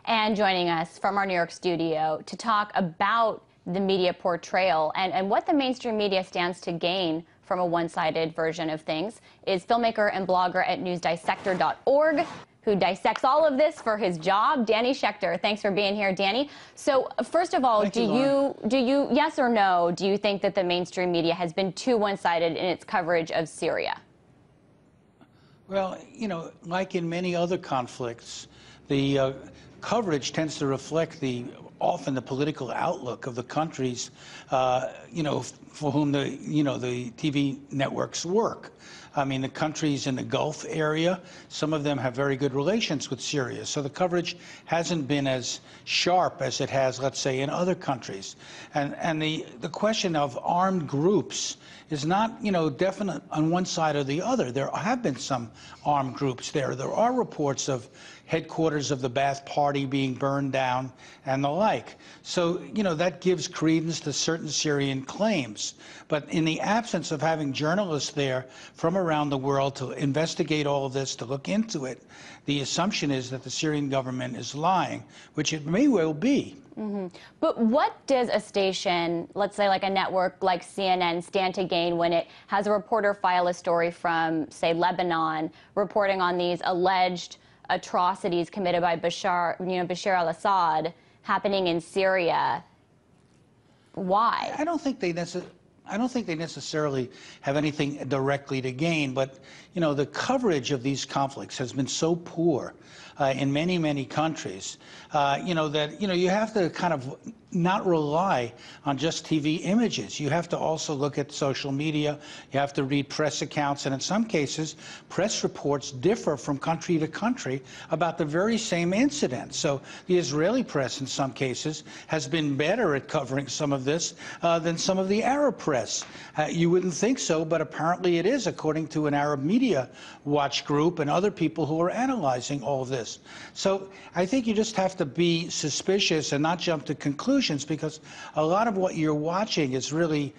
And joining us from our New York studio to talk about the media portrayal and what the mainstream media stands to gain from a one-sided version of things is filmmaker and blogger at newsdissector.org, who dissects all of this for his job, Danny Schechter. Thanks for being here, Danny. So first of all, do you, yes or no, do you think that the mainstream media has been too one-sided in its coverage of Syria? Well, you know, like in many other conflicts, the coverage tends to reflect often the political outlook of the countries, you know, for whom the TV networks work. I mean, the countries in the Gulf area, some of them have very good relations with Syria. So the coverage hasn't been as sharp as it has, let's say, in other countries. And the question of armed groups is not, you know, definite on one side or the other. There have been some armed groups there. There are reports of headquarters of the Ba'ath Party being burned down and the like. So, you know, that gives credence to certain Syrian claims. But in the absence of having journalists there from around the world to investigate all of this, to look into it, the assumption is that the Syrian government is lying, which it may well be. Mm-hmm. But what does a station, let's say like a network like CNN, stand to gain when it has a reporter file a story from, say, Lebanon, reporting on these alleged atrocities committed by Bashar al-Assad happening in Syria? Why? I don't think they necessarily have anything directly to gain, but you know, the coverage of these conflicts has been so poor in many, many countries, you know, that you have to kind of not rely on just TV images. You have to also look at social media. You have to read press accounts, and in some cases, press reports differ from country to country about the very same incident. So the Israeli press, in some cases, has been better at covering some of this than some of the Arab press. You wouldn't think so, but apparently it is, according to an Arab media watch group and other people who are analyzing all of this. So I think you just have to be suspicious and not jump to conclusions, because a lot of what you're watching is really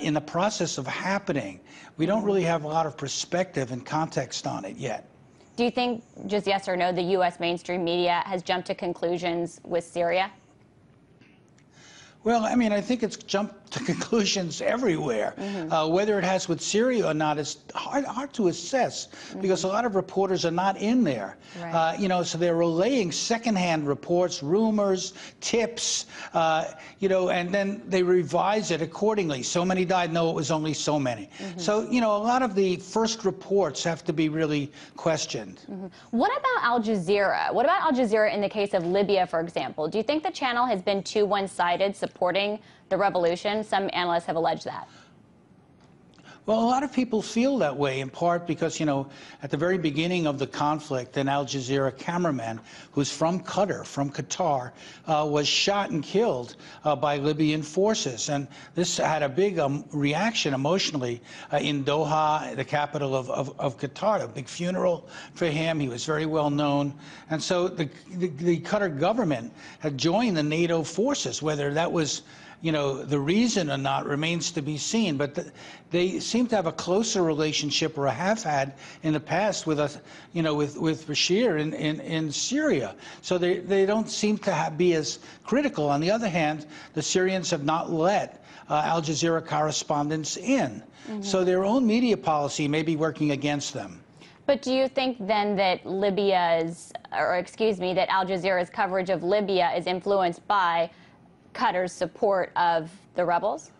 in the process of happening. We don't really have a lot of perspective and context on it yet. Do you think, just yes or no, the U.S. mainstream media has jumped to conclusions with Syria? Well, I mean, I think it's jumped to conclusions everywhere. Mm-hmm. Whether it has with Syria or not is hard to assess, because a lot of reporters are not in there. Right. You know, so they're relaying secondhand reports, rumors, tips, you know, and then they revise it accordingly. So many died. No, it was only so many. Mm-hmm. So, you know, a lot of the first reports have to be really questioned. Mm-hmm. What about Al Jazeera? What about Al Jazeera in the case of Libya, for example? Do you think the channel has been too one-sided, supporting the revolution? Some analysts have alleged that. Well, a lot of people feel that way, in part because, you know, at the very beginning of the conflict, an Al Jazeera cameraman who's from Qatar, was shot and killed by Libyan forces. And this had a big reaction emotionally in Doha, the capital of Qatar, a big funeral for him. He was very well known. And so the Qatar government had joined the NATO forces. Whether that was, you know, the reason or not remains to be seen, but they seem to have a closer relationship, or have had in the past, with us, you know, with Bashir in Syria. So they don't seem to be as critical. On the other hand, the Syrians have not let Al Jazeera correspondents in. Mm-hmm. So their own media policy may be working against them. But do you think then that that Al Jazeera's coverage of Libya is influenced by Qatar's support of the rebels?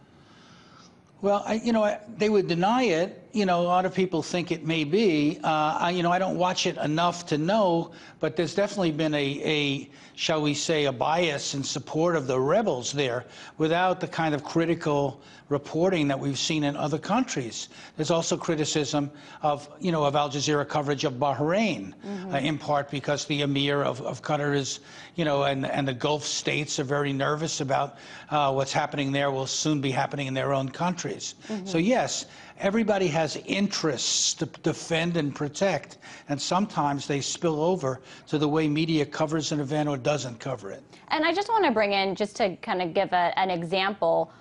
Well, you know, they would deny it. You know, a lot of people think it may be. You know, I don't watch it enough to know, but there's definitely been shall we say, a bias in support of the rebels there, without the kind of critical reporting that we've seen in other countries. There's also criticism of, you know, of Al Jazeera coverage of Bahrain, in part because the Emir of Qatar is, you know, and the Gulf states are very nervous about what's happening there will soon be happening in their own countries. So yes, everybody has interests to defend and protect, and sometimes they spill over to the way media covers an event or doesn't cover it. And I just want to bring in, just to kind of give an example,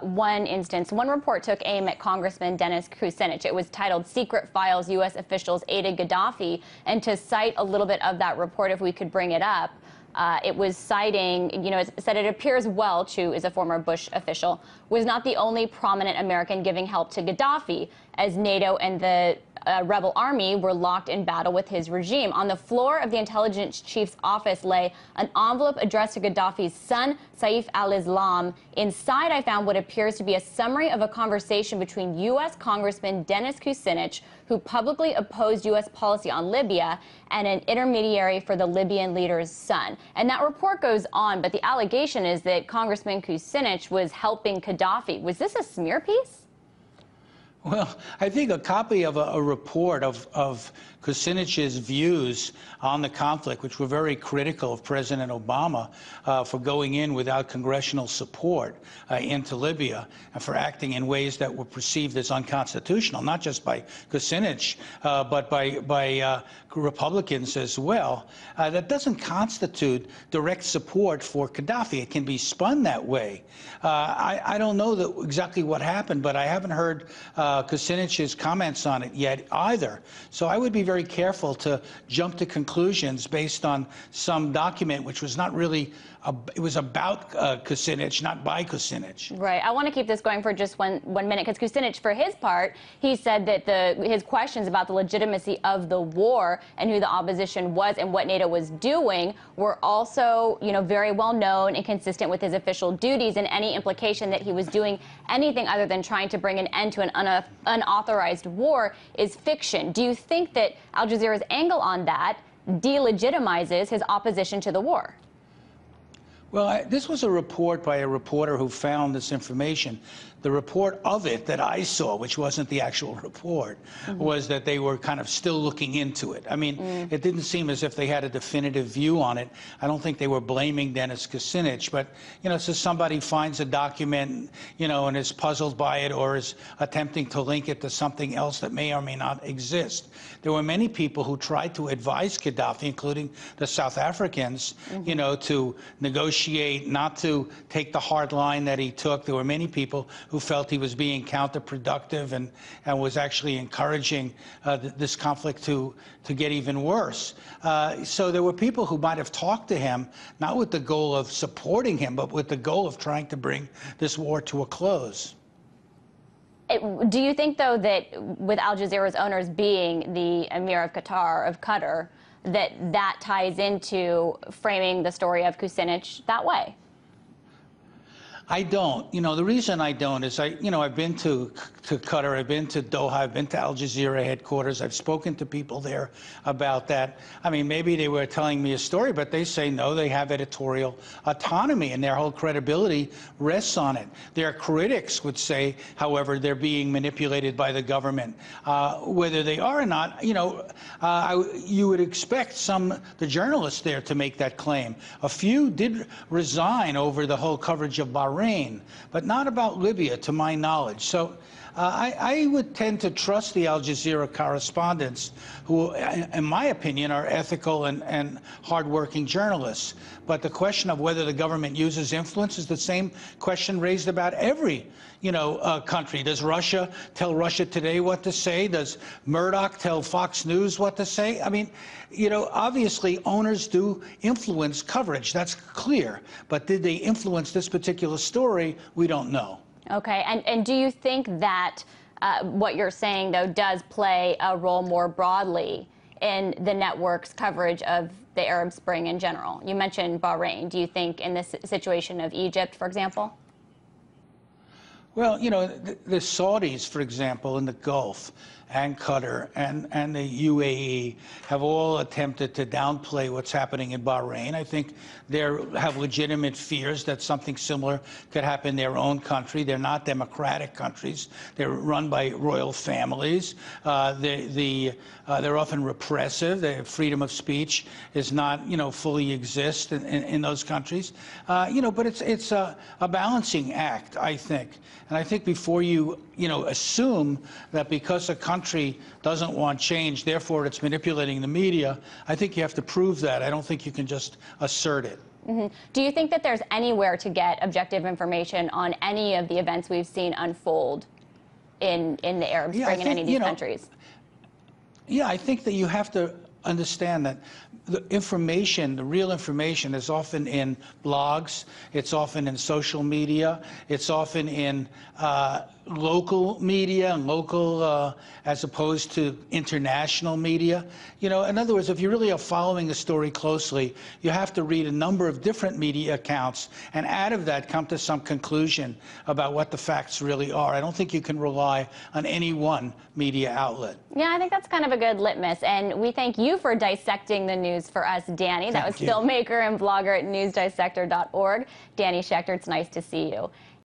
one instance. One report took aim at Congressman Dennis Kucinich. It was titled "Secret Files U.S. Officials Aided Gaddafi," and to cite a little bit of that report, if we could bring it up, It was citing, it said it appears Welch, who is a former Bush official, was not the only prominent American giving help to Gaddafi, as NATO and the rebel army were locked in battle with his regime. On the floor of the intelligence chief's office lay an envelope addressed to Gaddafi's son, Saif al-Islam. Inside, I found what appears to be a summary of a conversation between U.S. Congressman Dennis Kucinich, who publicly opposed U.S. policy on Libya, and an intermediary for the Libyan leader's son. And that report goes on, but the allegation is that Congressman Kucinich was helping Gaddafi. Was this a smear piece? Well, I think a copy of a report of Kucinich's views on the conflict, which were very critical of President Obama for going in without congressional support into Libya and for acting in ways that were perceived as unconstitutional, not just by Kucinich, but by Republicans as well. That doesn't constitute direct support for Gaddafi. It can be spun that way. I don't know exactly what happened, but I haven't heard Kucinich's comments on it yet either. So I would be very careful to jump to conclusions based on some document which was not really, it was about Kucinich, not by Kucinich. Right. I want to keep this going for just one minute, because Kucinich, for his part, he said that his questions about the legitimacy of the war and who the opposition was and what NATO was doing were also, very well known and consistent with his official duties, and any implication that he was doing anything other than trying to bring an end to an unauthorized war is fiction. Do you think that Al Jazeera's angle on that delegitimizes his opposition to the war? Well, this was a report by a reporter who found this information. The report of it that I saw, which wasn't the actual report, was that they were kind of still looking into it. I mean, it didn't seem as if they had a definitive view on it. I don't think they were blaming Dennis Kucinich, but, so somebody finds a document, and is puzzled by it or is attempting to link it to something else that may or may not exist. There were many people who tried to advise Gaddafi, including the South Africans, to negotiate, not to take the hard line that he took. There were many people who felt he was being counterproductive and was actually encouraging this conflict to get even worse. So there were people who might have talked to him, not with the goal of supporting him, but with the goal of trying to bring this war to a close. Do you think, though, that with Al Jazeera's owners being the Emir of Qatar, that ties into framing the story of Kucinich that way? I don't. The reason I don't is I've been to Qatar, I've been to Doha, I've been to Al Jazeera headquarters, I've spoken to people there about that. I mean, maybe they were telling me a story, but they say no, they have editorial autonomy and their whole credibility rests on it. Their critics would say, however, they're being manipulated by the government. Whether they are or not, you would expect the journalists there to make that claim. A few did resign over the whole coverage of Bahrain, but not about Libya, to my knowledge. So I would tend to trust the Al Jazeera correspondents, who, in my opinion, are ethical and hardworking journalists. But the question of whether the government uses influence is the same question raised about every country. Does Russia tell Russia Today what to say? Does Murdoch tell Fox News what to say? I mean, obviously owners do influence coverage. That's clear. But did they influence this particular story? We don't know. Okay. And do you think that what you're saying, though, does play a role more broadly in the network's coverage of the Arab Spring in general? You mentioned Bahrain. Do you think in this situation of Egypt, for example? Well, the Saudis, for example, in the Gulf, and Qatar and the UAE have all attempted to downplay what's happening in Bahrain. I think they have legitimate fears that something similar could happen in their own country. They're not democratic countries. They're run by royal families. They're often repressive. The freedom of speech is not, fully exist in those countries. But it's a balancing act, I think. And I think before you, assume that because a country doesn't want change, therefore it's manipulating the media, I think you have to prove that. I don't think you can just assert it. Mm-hmm. Do you think that there's anywhere to get objective information on any of the events we've seen unfold in the Arab Spring in any of these countries? Yeah, I think that you have to understand that the information, the real information, is often in blogs, it's often in social media, it's often in local media, and local as opposed to international media. You know, in other words, if you really are following a story closely, you have to read a number of different media accounts, and out of that come to some conclusion about what the facts really are. I don't think you can rely on any one media outlet. Yeah, I think that's kind of a good litmus, and we thank you for dissecting the news for us, Danny. That was filmmaker and blogger at newsdissector.org, Danny Schechter. It's nice to see you.